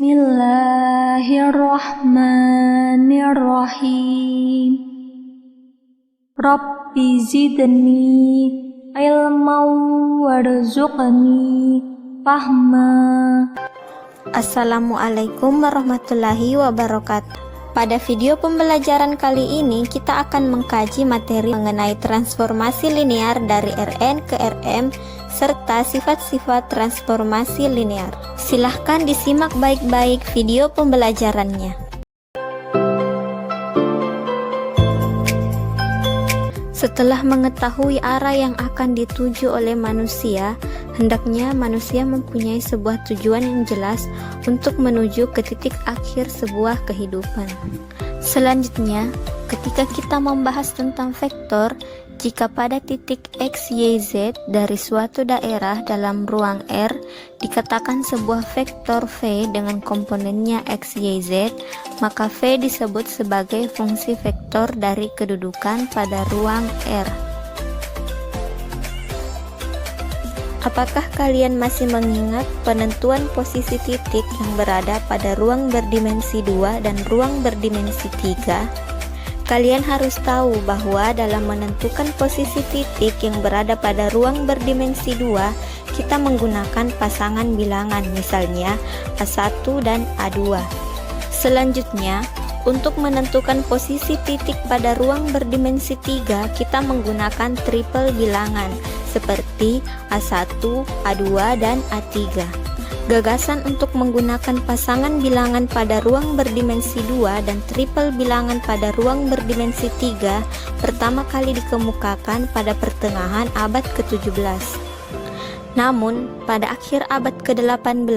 Bismillahirrahmanirrahim. Rabbi zidni ilman warzuqni fahma. Assalamualaikum warahmatullahi wabarakatuh. Pada video pembelajaran kali ini kita akan mengkaji materi mengenai transformasi linear dari Rn ke Rm serta sifat-sifat transformasi linear. Silahkan disimak baik-baik video pembelajarannya. Setelah mengetahui arah yang akan dituju oleh manusia, hendaknya manusia mempunyai sebuah tujuan yang jelas untuk menuju ke titik akhir sebuah kehidupan. Selanjutnya, ketika kita membahas tentang vektor, jika pada titik X, Y, Z dari suatu daerah dalam ruang R dikatakan sebuah vektor V dengan komponennya X, Y, Z, maka V disebut sebagai fungsi vektor dari kedudukan pada ruang R. Apakah kalian masih mengingat penentuan posisi titik yang berada pada ruang berdimensi 2 dan ruang berdimensi 3? Kalian harus tahu bahwa dalam menentukan posisi titik yang berada pada ruang berdimensi 2, kita menggunakan pasangan bilangan, misalnya A1 dan A2. Selanjutnya, untuk menentukan posisi titik pada ruang berdimensi 3, kita menggunakan triple bilangan, seperti A1, A2, dan A3. Gagasan untuk menggunakan pasangan bilangan pada ruang berdimensi 2 dan triple bilangan pada ruang berdimensi 3 pertama kali dikemukakan pada pertengahan abad ke-17. Namun, pada akhir abad ke-18,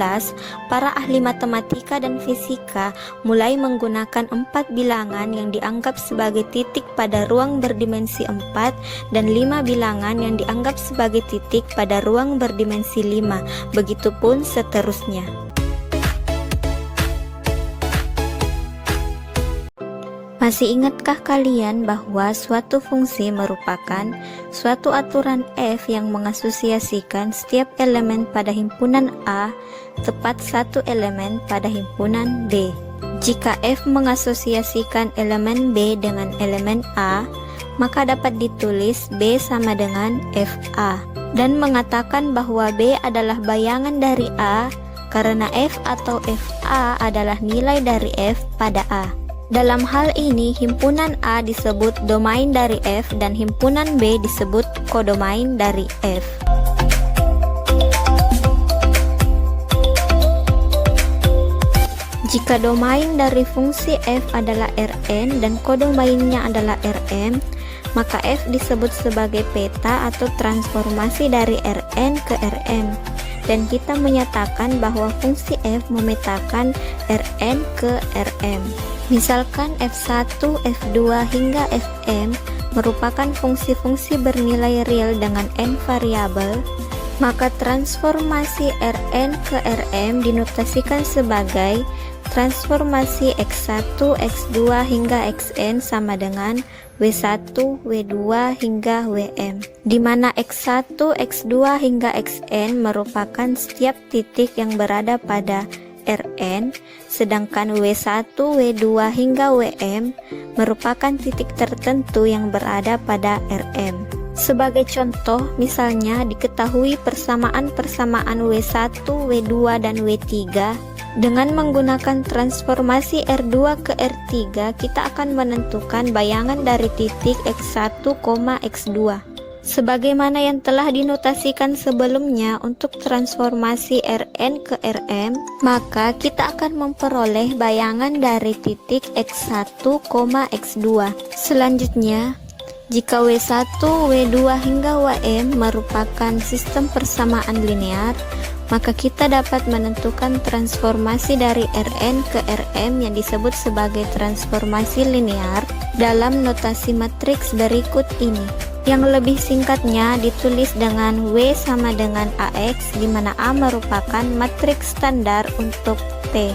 para ahli matematika dan fisika mulai menggunakan 4 bilangan yang dianggap sebagai titik pada ruang berdimensi 4 dan 5 bilangan yang dianggap sebagai titik pada ruang berdimensi 5, begitupun seterusnya. Masih ingatkah kalian bahwa suatu fungsi merupakan suatu aturan F yang mengasosiasikan setiap elemen pada himpunan A tepat satu elemen pada himpunan B? Jika F mengasosiasikan elemen B dengan elemen A, maka dapat ditulis B sama dengan FA, dan mengatakan bahwa B adalah bayangan dari A karena F atau FA adalah nilai dari F pada A. Dalam hal ini, himpunan A disebut domain dari F dan himpunan B disebut kodomain dari F. Jika domain dari fungsi F adalah Rn dan kodomainnya adalah Rm, maka F disebut sebagai peta atau transformasi dari Rn ke Rm. Dan kita menyatakan bahwa fungsi F memetakan Rn ke Rm. Misalkan F1, F2 hingga Fm merupakan fungsi-fungsi bernilai real dengan n variabel, maka transformasi Rn ke Rm dinotasikan sebagai transformasi X1, X2 hingga Xn sama dengan W1, W2 hingga Wm, di mana X1, X2 hingga Xn merupakan setiap titik yang berada pada Rn, sedangkan W1, W2 hingga Wm merupakan titik tertentu yang berada pada Rm. Sebagai contoh, misalnya diketahui persamaan-persamaan W1, W2, dan W3. Dengan menggunakan transformasi R2 ke R3, kita akan menentukan bayangan dari titik X1, X2. Sebagaimana yang telah dinotasikan sebelumnya untuk transformasi Rn ke Rm, maka kita akan memperoleh bayangan dari titik X1, X2. Selanjutnya, jika W1, W2 hingga Wm merupakan sistem persamaan linear, maka kita dapat menentukan transformasi dari Rn ke Rm yang disebut sebagai transformasi linear dalam notasi matriks berikut ini. Yang lebih singkatnya ditulis dengan W sama dengan AX, di mana A merupakan matriks standar untuk T.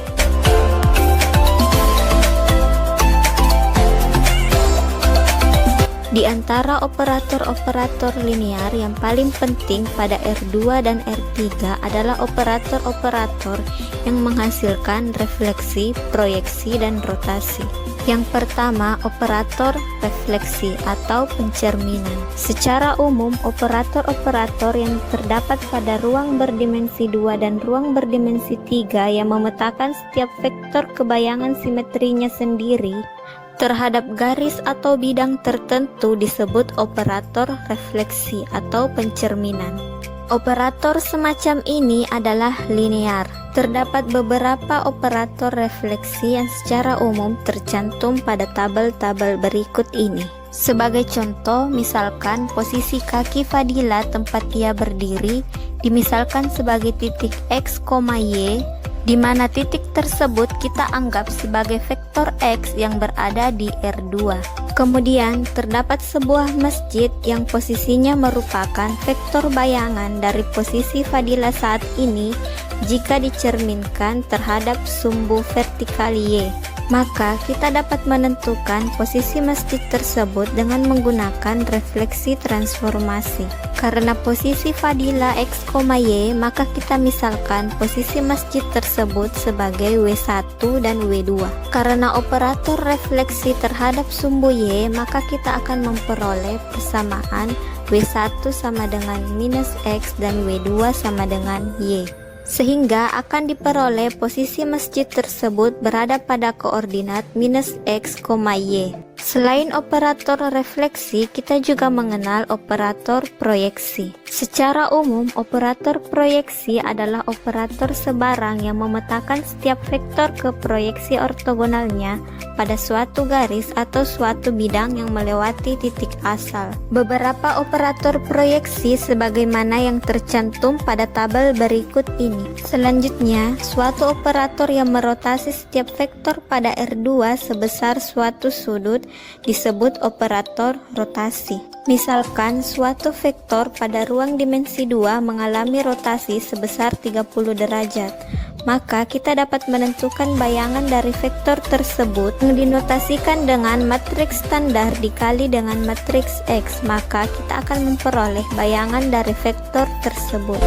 Di antara operator-operator linear yang paling penting pada R2 dan R3 adalah operator-operator yang menghasilkan refleksi, proyeksi, dan rotasi. Yang pertama, operator refleksi atau pencerminan. Secara umum, operator-operator yang terdapat pada ruang berdimensi 2 dan ruang berdimensi 3 yang memetakan setiap vektor kebayangan simetrinya sendiri terhadap garis atau bidang tertentu disebut operator refleksi atau pencerminan. Operator semacam ini adalah linear. Terdapat beberapa operator refleksi yang secara umum tercantum pada tabel-tabel berikut ini. Sebagai contoh, misalkan posisi kaki Fadila tempat ia berdiri dimisalkan sebagai titik X, Y, di mana titik tersebut kita anggap sebagai vektor X yang berada di R2. Kemudian terdapat sebuah masjid yang posisinya merupakan vektor bayangan dari posisi Fadila saat ini jika dicerminkan terhadap sumbu vertikal Y. Maka kita dapat menentukan posisi masjid tersebut dengan menggunakan refleksi transformasi. Karena posisi Fadila X, Y, maka kita misalkan posisi masjid tersebut sebagai W1 dan W2. Karena operator refleksi terhadap sumbu Y, maka kita akan memperoleh persamaan W1 sama dengan minus X dan W2 sama dengan Y. Sehingga akan diperoleh posisi masjid tersebut berada pada koordinat minus X, Y. Selain operator refleksi, kita juga mengenal operator proyeksi. Secara umum, operator proyeksi adalah operator sebarang yang memetakan setiap vektor ke proyeksi ortogonalnya pada suatu garis atau suatu bidang yang melewati titik asal. Beberapa operator proyeksi sebagaimana yang tercantum pada tabel berikut ini. Selanjutnya, suatu operator yang merotasi setiap vektor pada R2 sebesar suatu sudut disebut operator rotasi. Misalkan suatu vektor pada ruang dimensi 2 mengalami rotasi sebesar 30 derajat, maka kita dapat menentukan bayangan dari vektor tersebut yang dinotasikan dengan matriks standar dikali dengan matriks X, maka kita akan memperoleh bayangan dari vektor tersebut.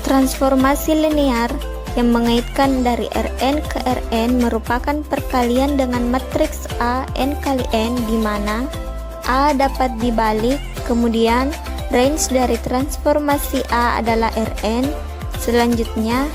Transformasi linear yang mengaitkan dari Rn ke Rn merupakan perkalian dengan matriks A n kali n, di mana A dapat dibalik, kemudian range dari transformasi A adalah Rn. Selanjutnya,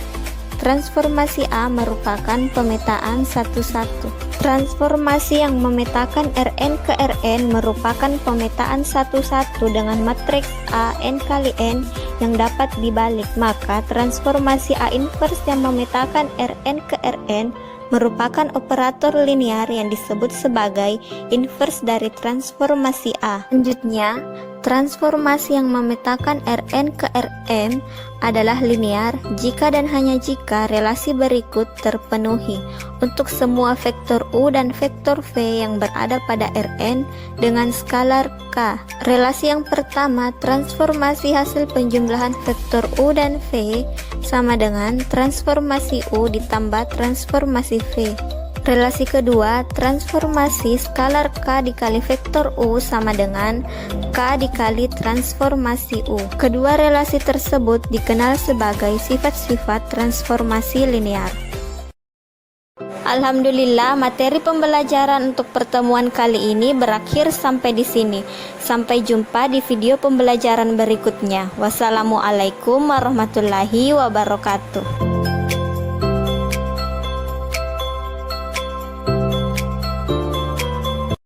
transformasi A merupakan pemetaan satu-satu. Transformasi yang memetakan Rn ke Rn merupakan pemetaan satu-satu dengan matriks A n kali n yang dapat dibalik. Maka transformasi A inverse yang memetakan Rn ke Rn merupakan operator linear yang disebut sebagai inverse dari transformasi A. Selanjutnya, transformasi yang memetakan Rn ke Rm adalah linear jika dan hanya jika relasi berikut terpenuhi untuk semua vektor U dan vektor V yang berada pada Rn dengan skalar K. Relasi yang pertama, transformasi hasil penjumlahan vektor U dan V sama dengan transformasi U ditambah transformasi V. Relasi kedua, transformasi skalar K dikali vektor U sama dengan K dikali transformasi U. Kedua relasi tersebut dikenal sebagai sifat-sifat transformasi linear. Alhamdulillah, materi pembelajaran untuk pertemuan kali ini berakhir sampai di sini. Sampai jumpa di video pembelajaran berikutnya. Wassalamualaikum warahmatullahi wabarakatuh.